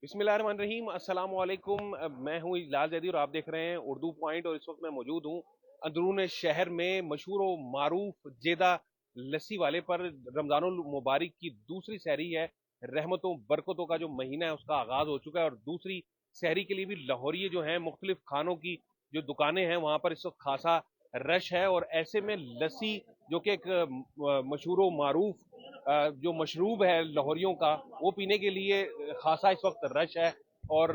बिस्मिल्लाहिर्रहमानिर्रहीम अस्सलाम वालेकुम। मैं हूँ इजलाल जैदी और आप देख रहे हैं उर्दू पॉइंट। और इस वक्त मैं मौजूद हूँ अंदरून शहर में मशहूर व मारूफ जेदा लस्सी वाले पर। रमजानुल मुबारक की दूसरी सहरी है। रहमतों बरकतों का जो महीना है उसका आगाज हो चुका है और दूसरी सहरी के लिए भी लाहौरी जो हैं मुख्तलिफ खानों की जो दुकानें हैं वहां पर इस वक्त खासा रश है। और ऐसे में लस्सी जो कि एक मशहूर व मारूफ जो मशरूब है लाहौरियों का, वो पीने के लिए खासा इस वक्त रश है। और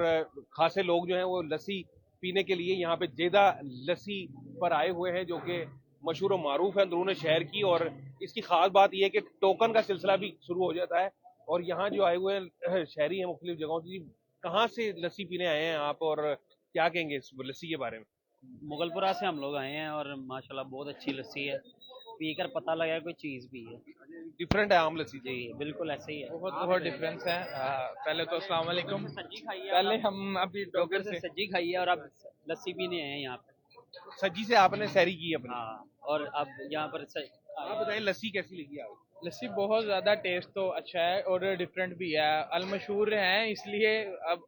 खासे लोग जो हैं वो लस्सी पीने के लिए यहाँ पे जेदा लस्सी पर आए हुए हैं, जो कि मशहूर मारूफ है अंदरून शहर की। और इसकी खास बात यह है कि टोकन का सिलसिला भी शुरू हो जाता है। और यहाँ जो आए हुए हैं शहरी हैं मुख्तलिफ जगहों से। कहाँ से लस्सी पीने आए हैं आप और क्या कहेंगे इस लस्सी के बारे में? मुगलपुरा से हम लोग आए हैं और माशाल्लाह बहुत अच्छी लस्सी है। पीकर पता लगा कोई चीज़ भी है। डिफरेंट है आम लस्सी जी से? बिल्कुल ऐसे ही है। बहुत आप बहुत बताइए। डिफरेंस है। पहले तो अस्सलाम वालेकुम। सज्जी खाई है और पहले आप हम अभी डॉक्टर डॉगर से से। सज्जी खाई है और आप लस्सी पीने आए हैं यहाँ पे। सज्जी से आपने सहरी की अपनी? हाँ। और अब यहाँ पर आप बताइए लस्सी कैसी लगी आपको? लस्सी बहुत ज़्यादा टेस्ट तो अच्छा है और डिफरेंट भी है। अल मशहूर है इसलिए अब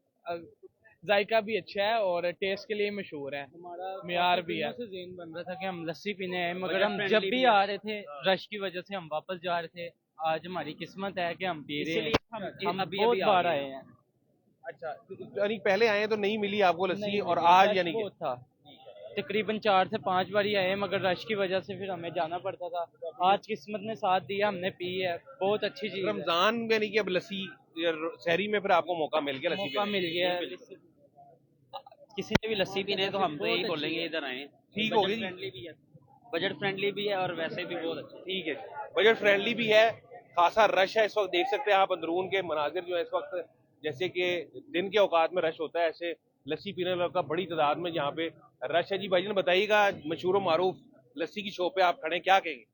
जायका भी अच्छा है और टेस्ट के लिए मशहूर है। हमारा मियार काफी भी है। दिनों से ज़हन बन रहा था कि हम लस्सी पीने आए, मगर बजट हम जब फ्रेंडली भी भी है। आ रहे थे रश की वजह से हम वापस जा रहे थे। आज हमारी किस्मत है कि हम पी रहे हैं। इसीलिए हम अभी बहुत अभी आ बार गए आए हैं। हैं। अच्छा, यानी पहले आए हैं तो नहीं मिली आपको लस्सी नहीं और मिली, आज रश यानी कि? बहुत था। तकरीबन 4 से 5 बारी आए, मगर रश की वजह से फिर हमें जाना पड़ता था। आज किस्मत ने साथ दिया, हमने पी है। बहुत अच्छी चीज़ है। रमजान में नहीं कि अब लस्सी या शहरी में फिर आपको मौका मिल गया लस्सी मौका पीने मिल गया है। किसी ने भी लस्सी पीनी है तो हम तो यही बोलेंगे इधर आए। का? ठीक हो बजट गई जी। फ्रेंडली भी है। बजट फ्रेंडली भी है और वैसे भी बहुत अच्छा है। ठीक है, बजट फ्रेंडली भी है। खासा रश है इस वक्त, देख सकते हैं आप अंदरून के मनाजिर जो है इस वक्त। जैसे कि दिन के औकात में रश होता है, ऐसे लस्सी पीने वालों का बड़ी तादाद में यहाँ पे रश है। जी भाईजान बताइएगा, मशहूर मारूफ लस्सी की शॉप पे आप खड़े हैं, क्या कहेंगे?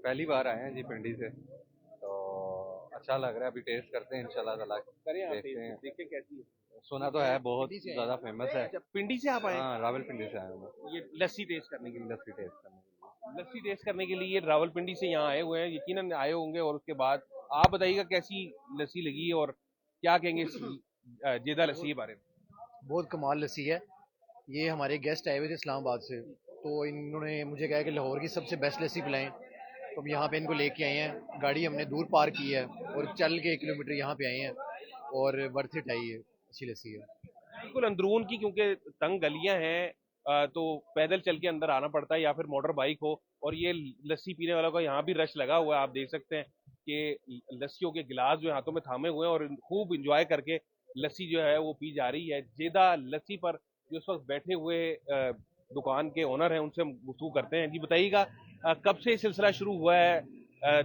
पहली बार आए हैं जी पिंडी से, तो अच्छा लग रहा है। अभी टेस्ट करते हैं इंशाल्लाह ताला, करें आप देखते हैं। देखिए कैसी है। सुना तो है बहुत ज़्यादा फेमस है। अच्छा, पिंडी से आप आए हाँ, रावलपिंडी से आया हूँ मैं। ये लस्सी टेस्ट करने के लिए? लस्सी टेस्ट करने के लस्सी टेस्ट करने के लिए रावलपिंडी से यहाँ आए हुए हैं, यकीनन आए होंगे। और उसके बाद आप बताइएगा कैसी लस्सी लगी और क्या कहेंगे इस जेदा लस्सी के बारे में? बहुत कमाल लस्सी है। ये हमारे गेस्ट आए हुए थे इस्लामाबाद से, तो इन्होंने मुझे कहा कि लाहौर की सबसे बेस्ट लस्सी पिलाएं। तो हम यहाँ पे इनको लेके आए हैं। गाड़ी हमने दूर पार्क की है और चल के 1 किलोमीटर यहाँ पे आए हैं। और वर्थ इट है, ये अच्छी लस्सी है। बिल्कुल अंदरून की, क्योंकि तंग गलियां हैं, तो पैदल चल के अंदर आना पड़ता है या फिर मोटर बाइक हो। और ये लस्सी पीने वालों का यहाँ भी रश लगा हुआ है। आप देख सकते हैं कि लस्सियों के गिलास जो है हाथों में थामे हुए हैं और खूब इंजॉय करके लस्सी जो है वो पी जा रही है। जेदा लस्सी पर जो इस वक्त बैठे हुए दुकान के ओनर हैं उनसे हम गुफ्तगू करते हैं। जी बताइएगा, कब से ये सिलसिला शुरू हुआ है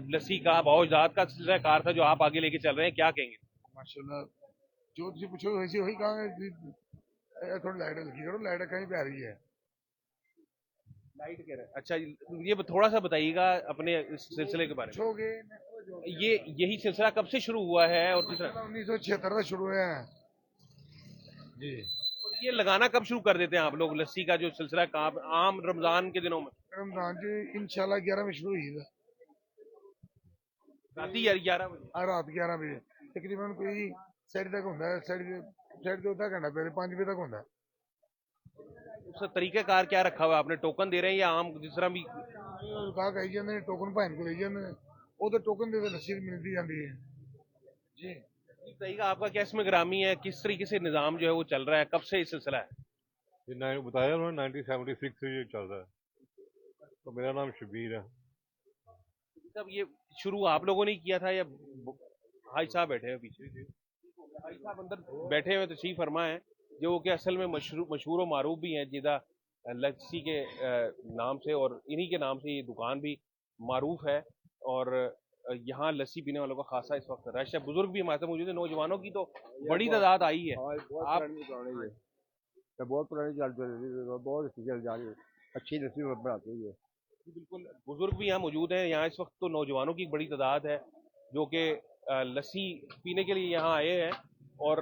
लस्सी का? बाओजात का सिलसिला कार था जो आप आगे लेके चल रहे हैं, क्या कहेंगे? माशाल्लाह, जो तुझे पूछो वैसे वही कहा। थोड़ी लाइट हल्की करो, लाइट कहीं पे आ रही है। लाइट कह रहे हैं? अच्छा, ये थोड़ा सा बताइएगा अपने इस सिलसिले के बारे पूछोगे में। ये यही सिलसिला कब से शुरू हुआ है और किस तरह? 1976 से शुरू है जी। ये लगाना कब शुरू कर देते हैं आप लोग लस्सी का जो सिलसिला? कहाँ आम रमजान के दिनों में? रमजान जी इंशाल्लाह 11 में शुरू हुई है। रात ही 11 बजे? रात 11 बजे तकरीबन कोई साढ़े तक होता है। साढ़े दो तक घंटा पहले 5 बजे तक होता है। उसका तरीकाकार क्या रखा हुआ है आपने? टोकन दे रहे हैं या आम जिस तरह भी? कहा कही जाते हैं टोकन भाई को ले जाते हैं, वो तो टोकन दे लस्सी मिलती जाती है जी। बताइएगा आपका क्या इसमें ग्रामी है, किस तरीके से निज़ाम जो है वो चल रहा है, कब से ये सिलसिला है? ये बताया उन्होंने 1976 से ये चल रहा है। तो मेरा नाम शबीर है। तब ये शुरू आप लोगों ने किया था या भाई साहब बैठे हैं पीछे? भाई साहब अंदर बैठे हुए तशरीफ फरमा है, जो कि असल में मशहूर और मारूफ भी हैं जिदा लस्सी के नाम से। और इन्हीं के नाम से ये दुकान भी मारूफ है। और यहाँ लस्सी पीने वालों का खासा इस वक्त रश है। बुजुर्ग भी हमारे साथ मौजूद है, नौजवानों की तो बड़ी तादाद आई है। आप बहुत पुरानी चल रही है, बहुत अच्छी चल जा रही है। अच्छी लस्सी बनाती है। बिल्कुल बुजुर्ग भी यहाँ मौजूद हैं। यहाँ इस वक्त तो नौजवानों की बड़ी तादाद है जो कि लस्सी पीने के लिए यहाँ आए हैं। और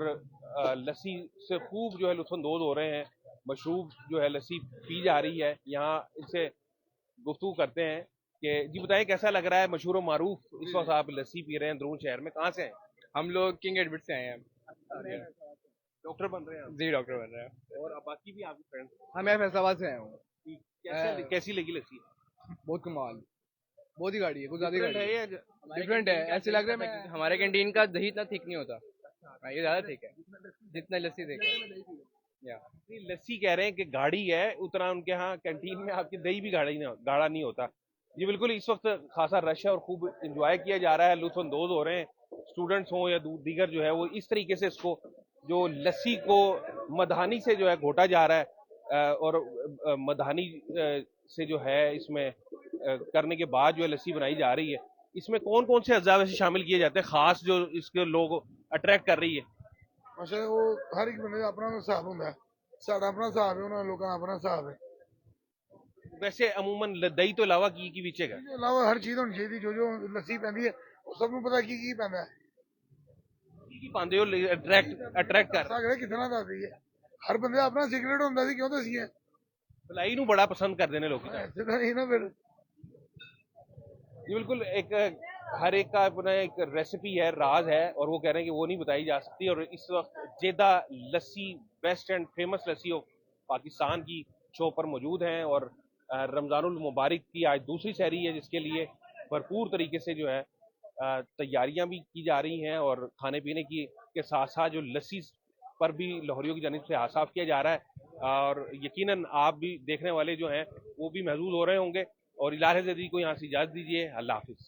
लस्सी से खूब जो है लुत्फानंदोज हो रहे हैं। मशरूब जो है लस्सी पी जा रही है। यहाँ इनसे गुफ्तगू करते हैं कि जी बताएं कैसा लग रहा है? मशहूर मारूफ इस वक्त आप लस्सी पी रहे हैं अंदरून शहर में, कहाँ से हैं? हम लोग किंग एडवर्ड से आए हैं। डॉक्टर बन रहे हैं आप? जी डॉक्टर बन रहे हैं। और अब बाकी भी आपके फ्रेंड्स हाँ मैं फैसलाबाद से आया हूँ। कैसी लगी लस्सी? बहुत कमाल, बहुत ही गाड़ी है, कुछ ज्यादा Different गाड़ी है है। या डिफरेंट है, ऐसे लग रहा है मैं हमारे कैंटीन का दही इतना थिक नहीं होता। हाँ, ये ज्यादा थिक है जितना लस्सी थिक है। या नहीं, लस्सी कह रहे हैं कि गाढ़ी है, उतना उनके यहाँ कैंटीन में आपकी दही भी गाढ़ा नहीं होता। ये बिल्कुल इस वक्त खासा रश है और खूब एंजॉय किया जा रहा है, लुत्फानंदोज हो रहे हैं, स्टूडेंट्स हों या दीगर जो है वो इस तरीके से इसको जो लस्सी को मधानी से जो है घोटा जा रहा है और मधानी से जो है इसमें करने के बाद जो है लस्सी बनाई जा रही है। इसमें कौन कौन से अज्जा वैसे शामिल किए जाते हैं खास जो इसके लोग अट्रैक्ट कर रही है? ਅੱਛਾ ਉਹ ਹਰ ਇੱਕ ਬੰਦੇ ਦਾ ਆਪਣਾ ਹਿਸਾਬ ਹੁੰਦਾ ਹੈ ਸਾਡਾ ਆਪਣਾ ਹਿਸਾਬ ਹੈ ਉਹਨਾਂ ਲੋਕਾਂ ਦਾ ਆਪਣਾ ਹਿਸਾਬ ਹੈ वैसे अमूमन दही तो इलावा की बीचेगा? ਇਸ ਤੋਂ ਇਲਾਵਾ ਹਰ ਚੀਜ਼ ਹੋਣੀ ਚਾਹੀਦੀ ਜੋ ਲੱਸੀ ਪੈਂਦੀ ਹੈ ਉਹ ਸਭ ਨੂੰ ਪਤਾ ਕੀ ਪੈਂਦਾ ਹੈ की पाते हो अट्रैक्ट कर ਸਾਗਰੇ ਕਿਤਨਾ ਦੱਸਦੀ ਹੈ ਹਰ ਬੰਦੇ ਦਾ ਆਪਣਾ ਸੀਕ੍ਰੇਟ ਹੁੰਦਾ ਸੀ ਕਿਉਂ ਦੱਸੀਏ भलाई नू बड़ा पसंद करते हैं लोग। ਐਸੇ ਤਾਂ ਨਹੀਂ ਨਾ ਫਿਰ ये बिल्कुल एक हर एक का अपना एक रेसिपी है, राज है और वो कह रहे हैं कि वो नहीं बताई जा सकती। और इस वक्त जेदा lassi best and famous lassi of Pakistan की शो पर मौजूद हैं और रमज़ानुल मुबारक की आज दूसरी सहरी है जिसके लिए भरपूर तरीके से जो है तैयारियां भी की जा रही हैं और खाने पीने की के साथ साथ जो लस्सी पर भी लाहौरियों की जानिब से हासाफ किया जा रहा है और यकीनन आप भी देखने वाले जो हैं वो भी महसूस हो रहे होंगे। और इलाही ज़दी को यहाँ से इजाज़त दीजिए। अल्लाह हाफिज़।